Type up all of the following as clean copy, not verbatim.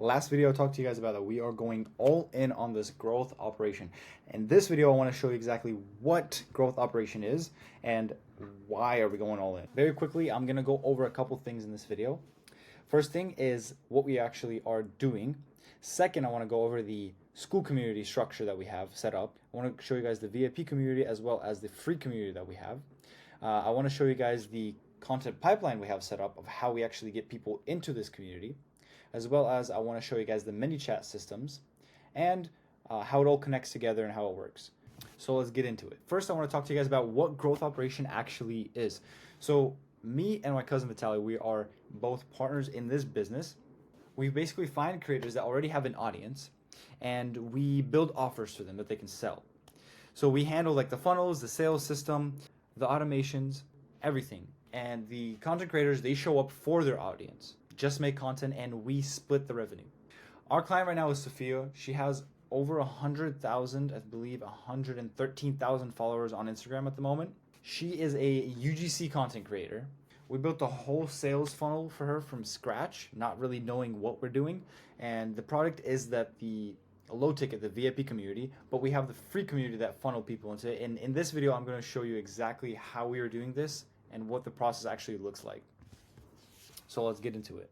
Last video I talked to you guys about that we are going all in on this growth operation. In this video I want to show you exactly what growth operation is and why are we going all in. Very quickly, I'm going to go over a couple things in this video. First thing is what we actually are doing. Second, I want to go over the Skool community structure that we have set up. I want to show you guys the VIP community as well as the free community that we have. I want to show you guys the content pipeline we have set up of how we actually get people into this community, as well as I want to show you guys the ManyChat systems and how it all connects together and how it works. So let's get into it. First, I want to talk to you guys about what growth operation actually is. So me and my cousin Vitaliy, we are both partners in this business. We basically find creators that already have an audience and we build offers for them that they can sell. So we handle like the funnels, the sales system, the automations, everything. And the content creators, they show up for their audience, just make content, and we split the revenue. Our client right now is Sofia. She has over 100,000, I believe 113,000 followers on Instagram at the moment. She is a UGC content creator. We built a whole sales funnel for her from scratch, not really knowing what we're doing. And the product is that the low ticket, the VIP community, but we have the free community that funnel people into it. And in this video, I'm going to show you exactly how we are doing this and what the process actually looks like. So let's get into it.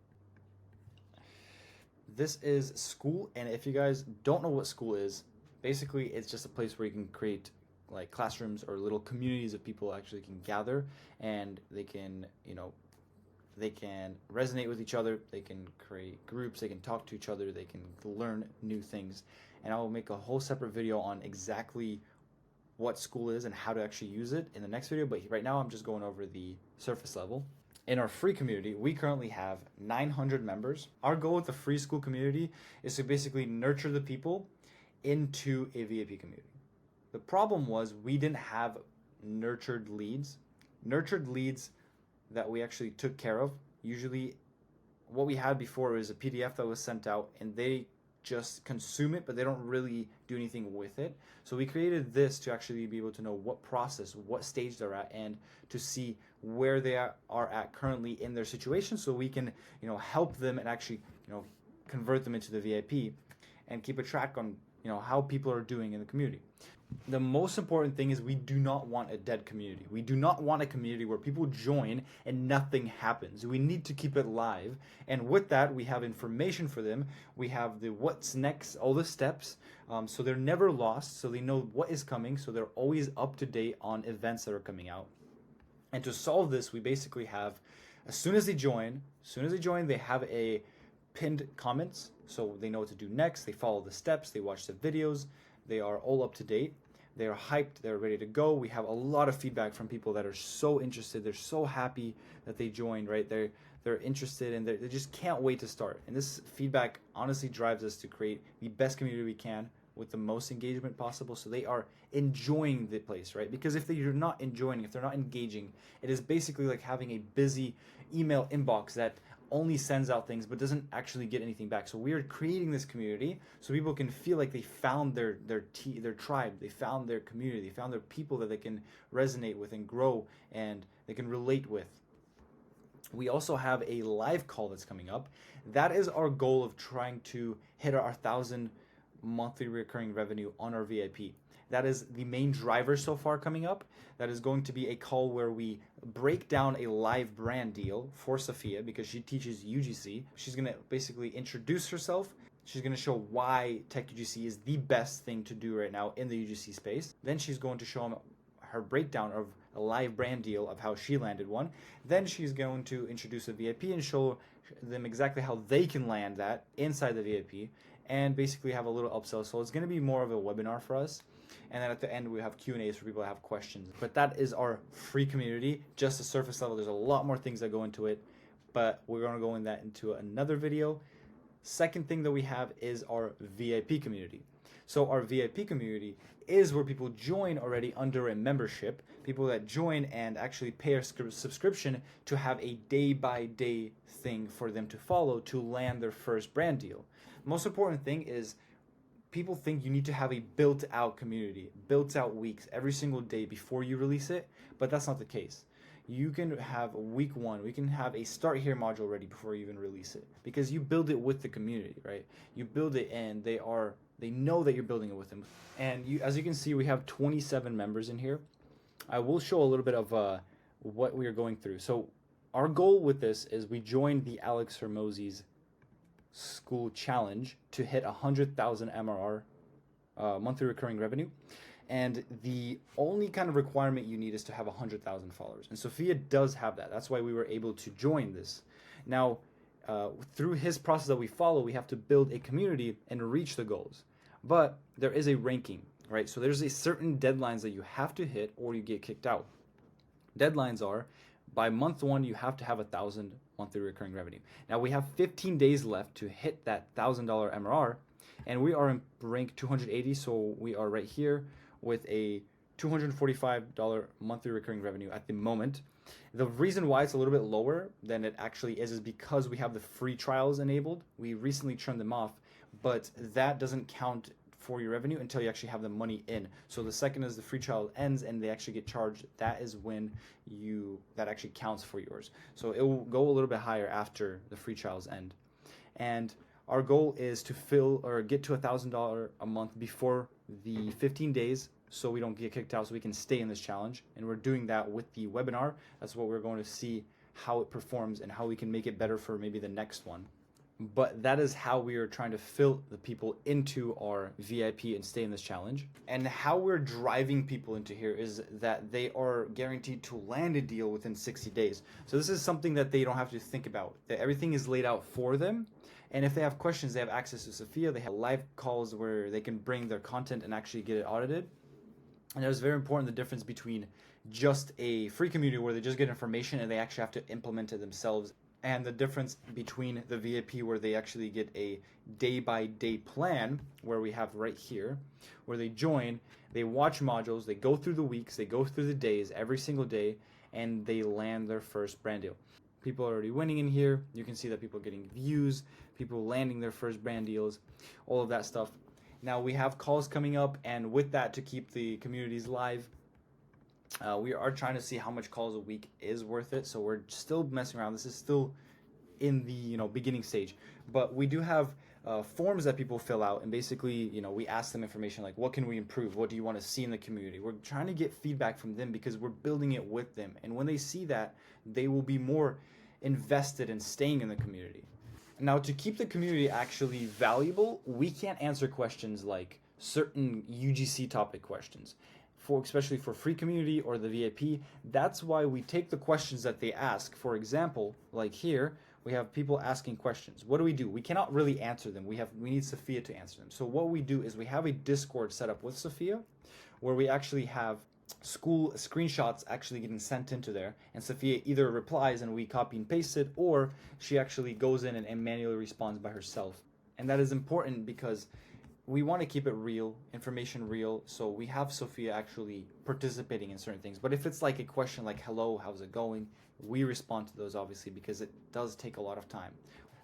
This is Skool, and if you guys don't know what Skool is, basically it's just a place where you can create like classrooms or little communities of people actually can gather, and they can, they can resonate with each other, they can create groups, they can talk to each other, they can learn new things. And I will make a whole separate video on exactly what Skool is and how to actually use it in the next video, but right now I'm just going over the surface level. In our free community, we currently have 900 members. Our goal with the free Skool community is to basically nurture the people into a VIP community. The problem was we didn't have nurtured leads. Nurtured leads that we actually took care of. Usually what we had before was a PDF that was sent out and they just consume it, but they don't really do anything with it. So we created this to actually be able to know what process, what stage they're at, and to see where they are at currently in their situation, so we can, help them and actually, convert them into the VIP and keep a track on, how people are doing in the community. The most important thing is we do not want a dead community. We do not want a community where people join and nothing happens. We need to keep it live. And with that, we have information for them. We have the what's next, all the steps. So they're never lost. So they know what is coming. So they're always up to date on events that are coming out. And to solve this, we basically have, as soon as they join, they have a pinned comments. So they know what to do next. They follow the steps. They watch the videos. They are all up to date. They are hyped. They're ready to go. We have a lot of feedback from people that are so interested. They're so happy that they joined, right? They're interested and they just can't wait to start. And this feedback honestly drives us to create the best community we can with the most engagement possible, so they are enjoying the place, right? Because if they're not enjoying, if they're not engaging, it is basically like having a busy email inbox that only sends out things but doesn't actually get anything back. So we are creating this community so people can feel like they found their tribe, they found their community, they found their people that they can resonate with and grow and they can relate with. We also have a live call that's coming up. That is our goal of trying to hit our 1,000 monthly recurring revenue on our VIP. That is the main driver so far coming up. That is going to be a call where we break down a live brand deal for Sofia because she teaches UGC. She's going to basically introduce herself. She's going to show why Tech UGC is the best thing to do right now in the UGC space. Then she's going to show them her breakdown of a live brand deal of how she landed one. Then she's going to introduce a VIP and show them exactly how they can land that inside the VIP and basically have a little upsell. So it's going to be more of a webinar for us. And then at the end, we have Q&As for people that have questions. But that is our free community, just the surface level. There's a lot more things that go into it, but we're going to go into another video. Second thing that we have is our VIP community. So our VIP community is where people join already under a membership, people that join and actually pay a subscription to have a day-by-day thing for them to follow to land their first brand deal. Most important thing is people think you need to have a built-out community, built-out weeks every single day before you release it, but that's not the case. you can have week 1, we can have a start here module ready before you even release it, because you build it with the community, right? You build it and they know that you're building it with them. And as you can see, we have 27 members in here. I will show a little bit of what we are going through. So our goal with this is we joined the Alex Hormozzi's Skool Challenge to hit 100,000 MRR, monthly recurring revenue. And the only kind of requirement you need is to have 100,000 followers. And Sofia does have that. That's why we were able to join this. Now, through his process that we follow, we have to build a community and reach the goals. But there is a ranking, right? So there's a certain deadlines that you have to hit or you get kicked out. Deadlines are, by month 1, you have to have 1,000 monthly recurring revenue. Now we have 15 days left to hit that $1,000 MRR, and we are in rank 280, so we are right here with a $245 monthly recurring revenue at the moment. The reason why it's a little bit lower than it actually is because we have the free trials enabled. We recently turned them off, but that doesn't count for your revenue until you actually have the money in. So the second as the free trial ends and they actually get charged, that is when that actually counts for yours. So it will go a little bit higher after the free trials end. And our goal is to get to $1,000 a month before the 15 days, so we don't get kicked out, so we can stay in this challenge. And we're doing that with the webinar. That's what we're going to see how it performs and how we can make it better for maybe the next one. But that is how we are trying to fill the people into our VIP and stay in this challenge. And how we're driving people into here is that they are guaranteed to land a deal within 60 days. So this is something that they don't have to think about. That everything is laid out for them. And if they have questions, they have access to Sofia. They have live calls where they can bring their content and actually get it audited. And it was very important, the difference between just a free community where they just get information and they actually have to implement it themselves, and the difference between the VIP where they actually get a day-by-day plan, where we have right here, where they join, they watch modules, they go through the weeks, they go through the days, every single day, and they land their first brand deal. People are already winning in here. You can see that people are getting views, people landing their first brand deals, all of that stuff. Now we have calls coming up, and with that, to keep the communities live, we are trying to see how much calls a week is worth it. So we're still messing around. This is still in the beginning stage, but we do have forms that people fill out, and basically we ask them information like, what can we improve, what do you want to see in the community. We're trying to get feedback from them because we're building it with them, and when they see that, they will be more invested in staying in the community. Now, to keep the community actually valuable, we can't answer questions like certain UGC topic questions, especially for free community or the VIP. That's why we take the questions that they ask. For example, like here, we have people asking questions. What do? We cannot really answer them. We need Sofia to answer them. So what we do is we have a Discord set up with Sofia, where we actually have school screenshots actually getting sent into there, and Sofia either replies and we copy and paste it, or she actually goes in and manually responds by herself. And that is important because we want to keep it real, information real, so we have Sofia actually participating in certain things. But if it's like a question like, hello, how's it going, we respond to those, obviously, because it does take a lot of time.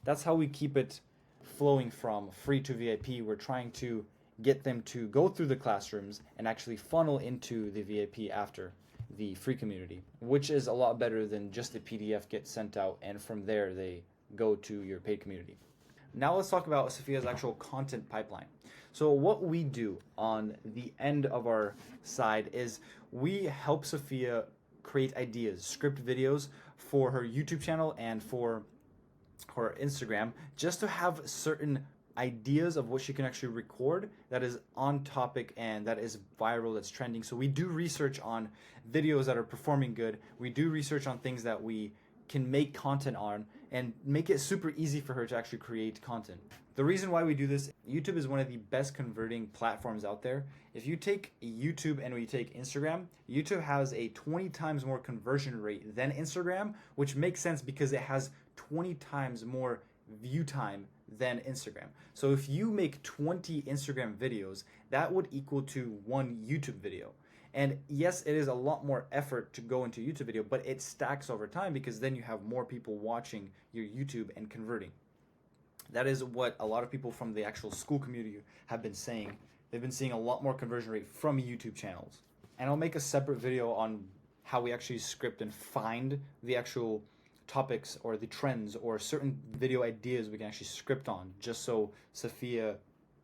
That's how we keep it flowing from free to VIP. We're trying to get them to go through the classrooms and actually funnel into the VIP after the free community, which is a lot better than just the PDF gets sent out and from there they go to your paid community. Now let's talk about Sofia's actual content pipeline. So what we do on the end of our side is we help Sofia create ideas, script videos for her YouTube channel and for her Instagram, just to have certain ideas of what she can actually record that is on topic and that is viral, that's trending. So we do research on videos that are performing good. We do research on things that we can make content on and make it super easy for her to actually create content. The reason why we do this, YouTube is one of the best converting platforms out there. If you take YouTube and we take Instagram, YouTube has a 20 times more conversion rate than Instagram, which makes sense because it has 20 times more view time than Instagram. So if you make 20 Instagram videos, that would equal to one YouTube video. And yes, it is a lot more effort to go into YouTube video, but it stacks over time because then you have more people watching your YouTube and converting. That is what a lot of people from the actual school community have been saying. They've been seeing a lot more conversion rate from YouTube channels. And I'll make a separate video on how we actually script and find the actual topics or the trends or certain video ideas we can actually script on, just so Sofia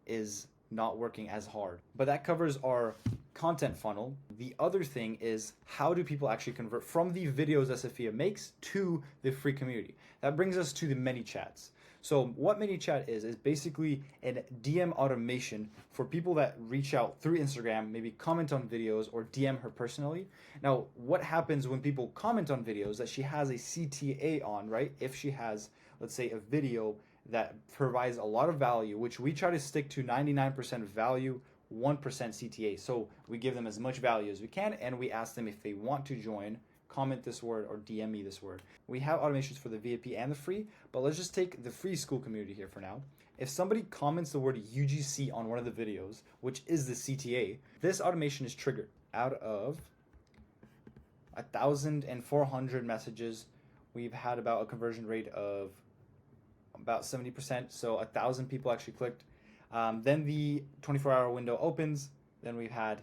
is not working as hard. But that covers our content funnel. The other thing is, how do people actually convert from the videos that Sofia makes to the free community? That brings us to the ManyChats. So what ManyChat is basically a DM automation for people that reach out through Instagram, maybe comment on videos or DM her personally. Now, what happens when people comment on videos that she has a CTA on, right? If she has, let's say, a video that provides a lot of value, which we try to stick to 99% value, 1% CTA. So we give them as much value as we can, and we ask them if they want to join, comment this word or DM me this word. We have automations for the VIP and the free, but let's just take the free school community here for now. If somebody comments the word UGC on one of the videos, which is the CTA, this automation is triggered. Out of 1,400 messages, we've had about a conversion rate of about 70%, so 1,000 people actually clicked. Then the 24-hour window opens. Then we've had,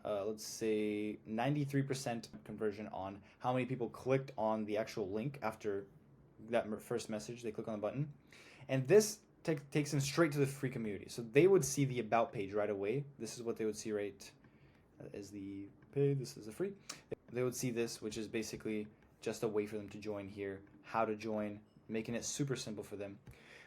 let's say, 93% conversion on how many people clicked on the actual link after that first message. They click on the button. And this takes them straight to the free community. So they would see the about page right away. This is what they would see, right? Is the paid, this is the free. They would see this, which is basically just a way for them to join here, how to join, making it super simple for them.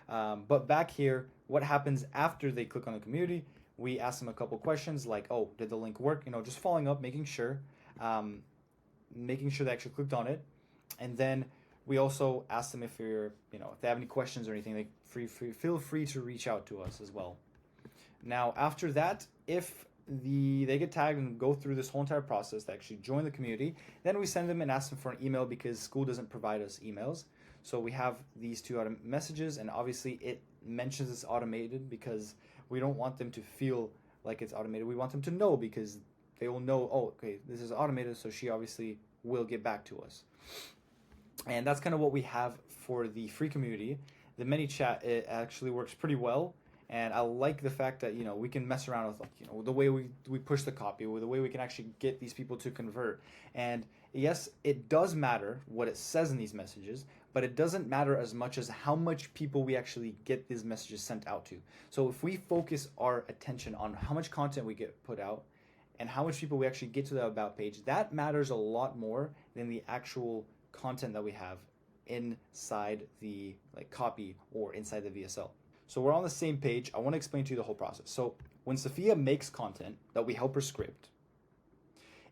But back here, what happens after they click on the community? We ask them a couple questions like, oh, did the link work? Just following up, making sure they actually clicked on it. And then we also ask them if if they have any questions or anything, feel free to reach out to us as well. Now, after that, if they get tagged and go through this whole entire process to actually join the community, then we send them and ask them for an email, because Skool doesn't provide us emails. So we have these two messages, and obviously it mentions it's automated because we don't want them to feel like it's automated. We want them to know, because they will know, oh, okay, this is automated, so she obviously will get back to us. And that's kind of what we have for the free community. The ManyChat, it actually works pretty well. And I like the fact that, we can mess around with, the way we push the copy, or the way we can actually get these people to convert. And yes, it does matter what it says in these messages, but it doesn't matter as much as how much people we actually get these messages sent out to. So if we focus our attention on how much content we get put out and how much people we actually get to the about page, that matters a lot more than the actual content that we have inside the copy or inside the VSL. So we're on the same page. I want to explain to you the whole process. So when Sofia makes content that we help her script,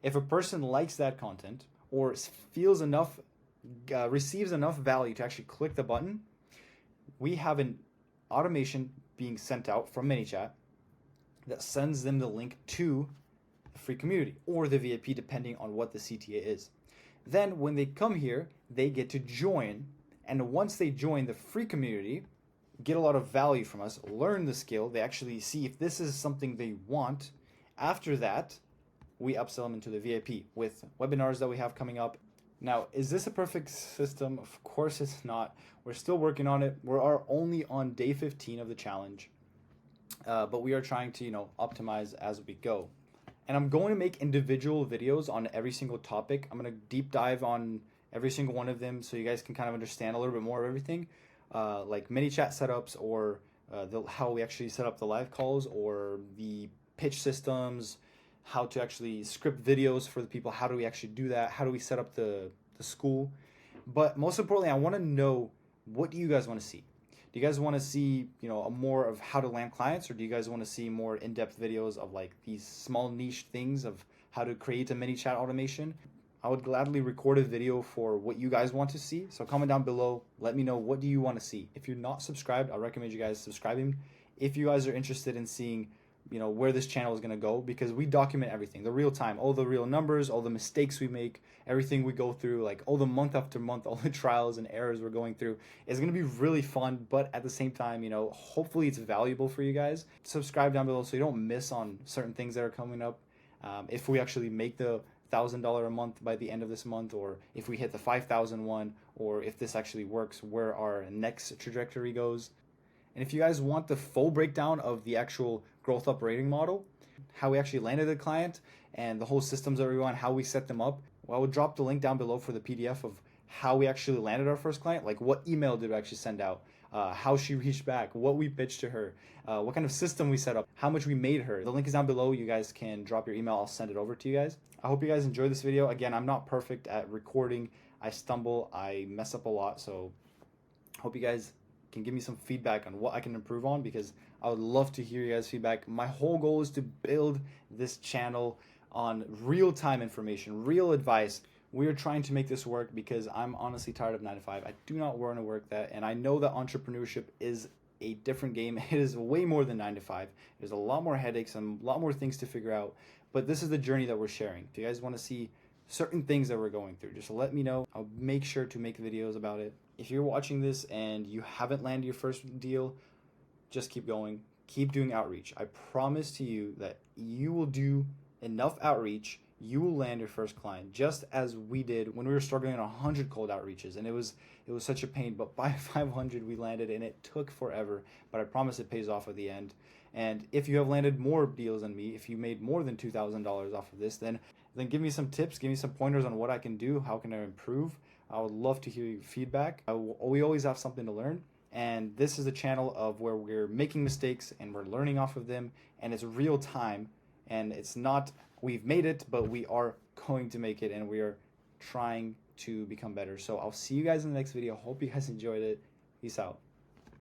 if a person likes that content or feels enough, receives enough value to actually click the button, we have an automation being sent out from ManyChat that sends them the link to the free community or the VIP, depending on what the CTA is. Then when they come here, they get to join. And once they join the free community, get a lot of value from us, learn the skill, they actually see if this is something they want. After that, we upsell them into the VIP with webinars that we have coming up. Now, is this a perfect system? Of course it's not. We're still working on it. We are only on day 15 of the challenge, but we are trying to, optimize as we go. And I'm going to make individual videos on every single topic. I'm going to deep dive on every single one of them so you guys can kind of understand a little bit more of everything. Like ManyChat setups, or how we actually set up the live calls, or the pitch systems, how to actually script videos for the people. How do we actually do that? How do we set up the school? But most importantly, I want to know, what do you guys want to see? Do you guys want to see, more of how to land clients, or do you guys want to see more in-depth videos of these small niche things of how to create a ManyChat automation? I would gladly record a video for what you guys want to see. So comment down below. Let me know, what do you want to see? If you're not subscribed, I recommend you guys subscribing. If you guys are interested in seeing, where this channel is going to go, because we document everything, the real time, all the real numbers, all the mistakes we make, everything we go through, all the month after month, all the trials and errors we're going through. It's going to be really fun, but at the same time, hopefully it's valuable for you guys. Subscribe down below so you don't miss on certain things that are coming up. If we actually make the $1,000 a month by the end of this month, or if we hit the 5,000 one, or if this actually works, where our next trajectory goes. And if you guys want the full breakdown of the actual growth operating model, how we actually landed the client, and the whole systems that we run, how we set them up, Well, I will drop the link down below for the PDF of how we actually landed our first client, like what email did we actually send out, how she reached back, what we pitched to her, what kind of system we set up, how much we made her. The link is down below. You guys can drop your email. I'll send it over to you guys. I hope you guys enjoyed this video. Again, I'm not perfect at recording. I stumble, I mess up a lot, so hope you guys can give me some feedback on what I can improve on, because I would love to hear you guys' feedback. My whole goal is to build this channel on real-time information, real advice. We are trying to make this work because I'm honestly tired of 9 to 5. I do not want to work that, and I know that entrepreneurship is a different game. It is way more than 9 to 5. There's a lot more headaches and a lot more things to figure out, but this is the journey that we're sharing. If you guys want to see certain things that we're going through, just let me know. I'll make sure to make videos about it. If you're watching this and you haven't landed your first deal, just keep going. Keep doing outreach. I promise to you that you will do enough outreach, you will land your first client, just as we did when we were struggling on 100 cold outreaches, and it was such a pain. But by 500 we landed, and it took forever, but I promise it pays off at the end. And if you have landed more deals than me, if you made more than $2,000 off of this, then give me some tips, give me some pointers on what I can do, how can I improve. I would love to hear your feedback. We always have something to learn, and this is a channel of where we're making mistakes and we're learning off of them, and it's real time. And it's not we've made it, but we are going to make it, and we are trying to become better. So I'll see you guys in the next video. Hope you guys enjoyed it. Peace out.